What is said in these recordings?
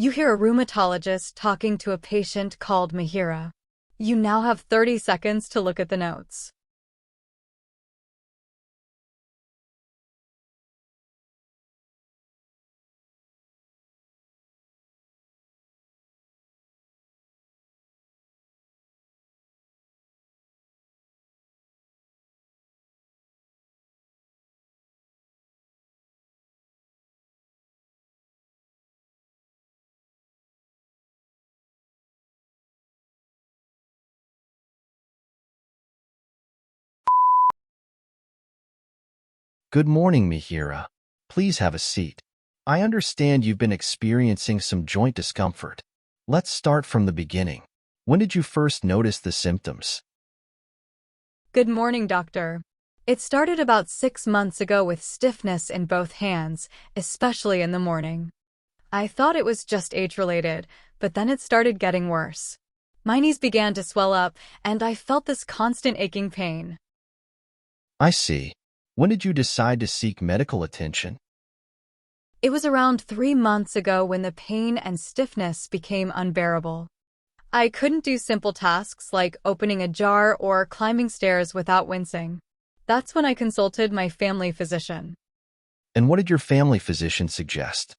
You hear a rheumatologist talking to a patient called Mihiraa. You now have 30 seconds to look at the notes. Good morning, Mihiraa. Please have a seat. I understand you've been experiencing some joint discomfort. Let's start from the beginning. When did you first notice the symptoms? Good morning, doctor. It started about 6 months ago with stiffness in both hands, especially in the morning. I thought it was just age-related, but then it started getting worse. My knees began to swell up, and I felt this constant aching pain. I see. When did you decide to seek medical attention? It was around 3 months ago when the pain and stiffness became unbearable. I couldn't do simple tasks like opening a jar or climbing stairs without wincing. That's when I consulted my family physician. And what did your family physician suggest?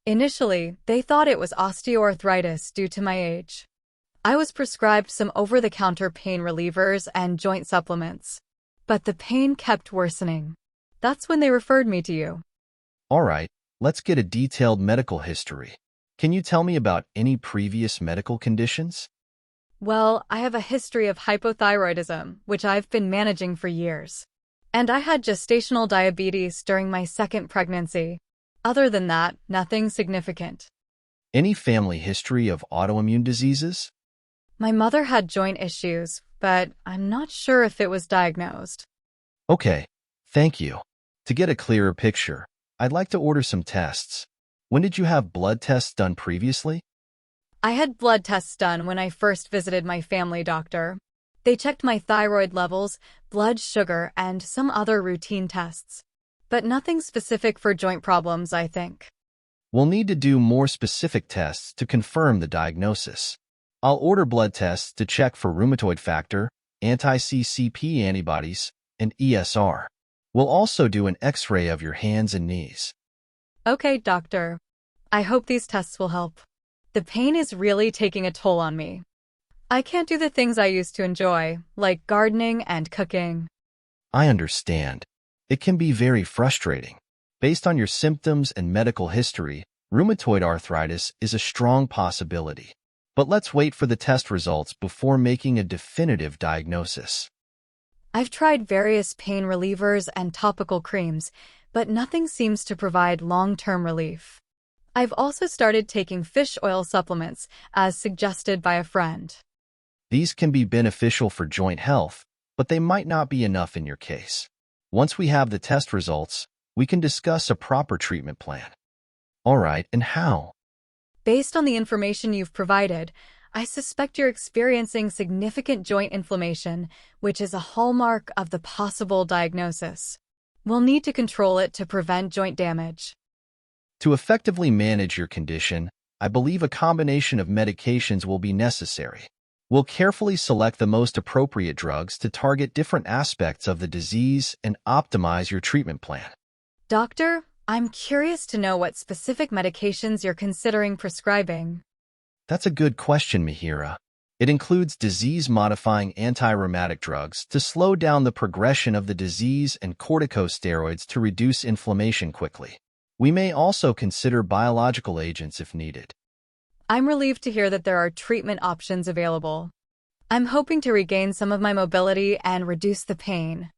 Initially, they thought it was osteoarthritis due to my age. I was prescribed some over-the-counter pain relievers and joint supplements. But the pain kept worsening. That's when they referred me to you. All right, let's get a detailed medical history. Can you tell me about any previous medical conditions? Well, I have a history of hypothyroidism, which I've been managing for years. And I had gestational diabetes during my second pregnancy. Other than that, nothing significant. Any family history of autoimmune diseases? My mother had joint issues, but I'm not sure if it was diagnosed. Okay, thank you. To get a clearer picture, I'd like to order some tests. When did you have blood tests done previously? I had blood tests done when I first visited my family doctor. They checked my thyroid levels, blood sugar, and some other routine tests. But nothing specific for joint problems, I think. We'll need to do more specific tests to confirm the diagnosis. I'll order blood tests to check for rheumatoid factor, anti-CCP antibodies, and ESR. We'll also do an X-ray of your hands and knees. Okay, doctor. I hope these tests will help. The pain is really taking a toll on me. I can't do the things I used to enjoy, like gardening and cooking. I understand. It can be very frustrating. Based on your symptoms and medical history, rheumatoid arthritis is a strong possibility. But let's wait for the test results before making a definitive diagnosis. I've tried various pain relievers and topical creams, but nothing seems to provide long-term relief. I've also started taking fish oil supplements, as suggested by a friend. These can be beneficial for joint health, but they might not be enough in your case. Once we have the test results, we can discuss a proper treatment plan. All right, and how? Based on the information you've provided, I suspect you're experiencing significant joint inflammation, which is a hallmark of the possible diagnosis. We'll need to control it to prevent joint damage. To effectively manage your condition, I believe a combination of medications will be necessary. We'll carefully select the most appropriate drugs to target different aspects of the disease and optimize your treatment plan. Doctor, I'm curious to know what specific medications you're considering prescribing. That's a good question, Mihiraa. It includes disease-modifying anti-rheumatic drugs to slow down the progression of the disease and corticosteroids to reduce inflammation quickly. We may also consider biological agents if needed. I'm relieved to hear that there are treatment options available. I'm hoping to regain some of my mobility and reduce the pain.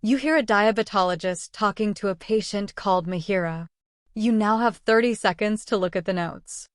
You hear a diabetologist talking to a patient called Mihiraa. You now have 30 seconds to look at the notes.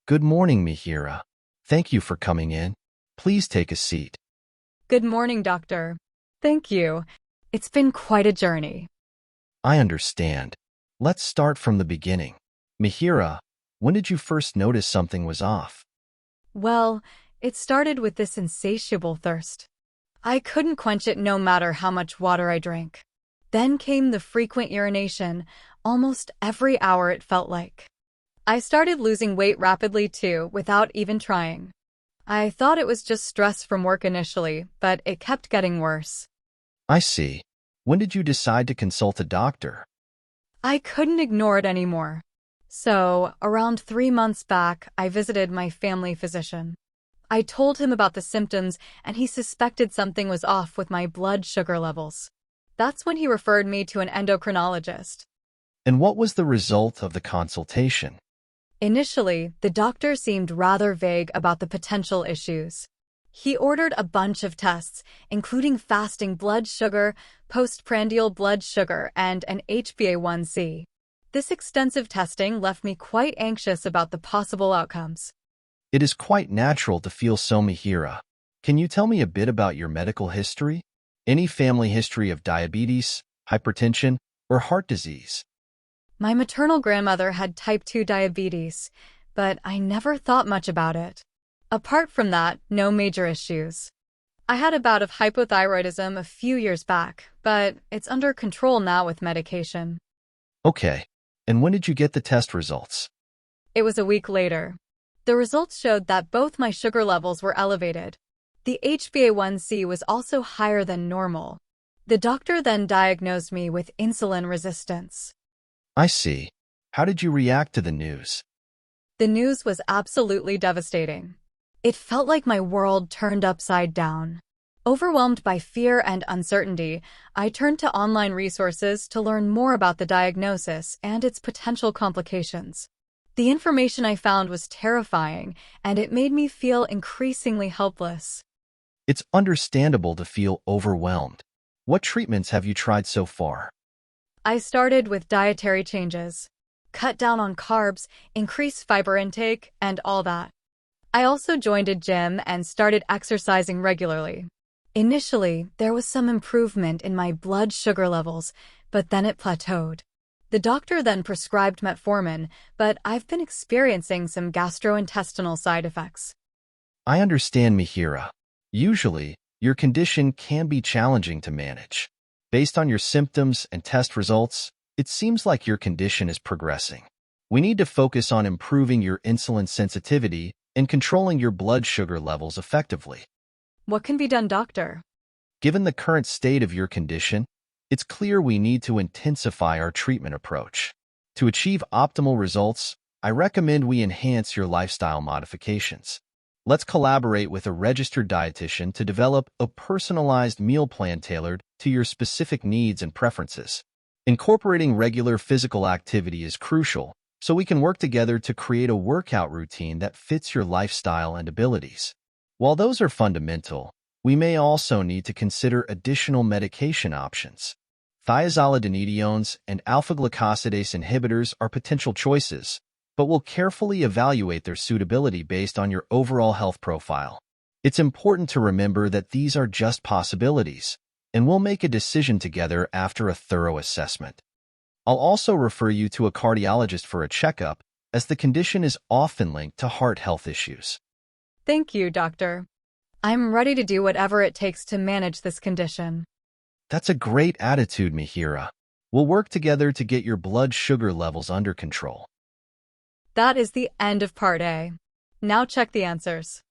Good morning, Mihiraa. Thank you for coming in. Please take a seat. Good morning, doctor. Thank you. It's been quite a journey. I understand. Let's start from the beginning. Mihiraa, when did you first notice something was off? Well, it started with this insatiable thirst. I couldn't quench it no matter how much water I drank. Then came the frequent urination, almost every hour it felt like. I started losing weight rapidly too, without even trying. I thought it was just stress from work initially, but it kept getting worse. I see. When did you decide to consult a doctor? I couldn't ignore it anymore. So, around 3 months back, I visited my family physician. I told him about the symptoms, and he suspected something was off with my blood sugar levels. That's when he referred me to an endocrinologist. And what was the result of the consultation? Initially, the doctor seemed rather vague about the potential issues. He ordered a bunch of tests, including fasting blood sugar, postprandial blood sugar, and an HbA1c. This extensive testing left me quite anxious about the possible outcomes. It is quite natural to feel so, Mihiraa. Can you tell me a bit about your medical history? Any family history of diabetes, hypertension, or heart disease? My maternal grandmother had type 2 diabetes, but I never thought much about it. Apart from that, no major issues. I had a bout of hypothyroidism a few years back, but it's under control now with medication. Okay. And when did you get the test results? It was a week later. The results showed that both my sugar levels were elevated. The HbA1c was also higher than normal. The doctor then diagnosed me with insulin resistance. I see. How did you react to the news? The news was absolutely devastating. It felt like my world turned upside down. Overwhelmed by fear and uncertainty, I turned to online resources to learn more about the diagnosis and its potential complications. The information I found was terrifying, and it made me feel increasingly helpless. It's understandable to feel overwhelmed. What treatments have you tried so far? I started with dietary changes. Cut down on carbs, increase fiber intake, and all that. I also joined a gym and started exercising regularly. Initially, there was some improvement in my blood sugar levels, but then it plateaued. The doctor then prescribed metformin, but I've been experiencing some gastrointestinal side effects. I understand, Mihiraa. Usually, your condition can be challenging to manage. Based on your symptoms and test results, it seems like your condition is progressing. We need to focus on improving your insulin sensitivity and controlling your blood sugar levels effectively. What can be done, doctor? Given the current state of your condition, it's clear we need to intensify our treatment approach. To achieve optimal results, I recommend we enhance your lifestyle modifications. Let's collaborate with a registered dietitian to develop a personalized meal plan tailored to your specific needs and preferences. Incorporating regular physical activity is crucial, so we can work together to create a workout routine that fits your lifestyle and abilities. While those are fundamental, we may also need to consider additional medication options. Thiazolidinediones and alpha-glucosidase inhibitors are potential choices, but we'll carefully evaluate their suitability based on your overall health profile. It's important to remember that these are just possibilities, and we'll make a decision together after a thorough assessment. I'll also refer you to a cardiologist for a checkup, as the condition is often linked to heart health issues. Thank you, doctor. I'm ready to do whatever it takes to manage this condition. That's a great attitude, Mihiraa. We'll work together to get your blood sugar levels under control. That is the end of Part A. Now check the answers.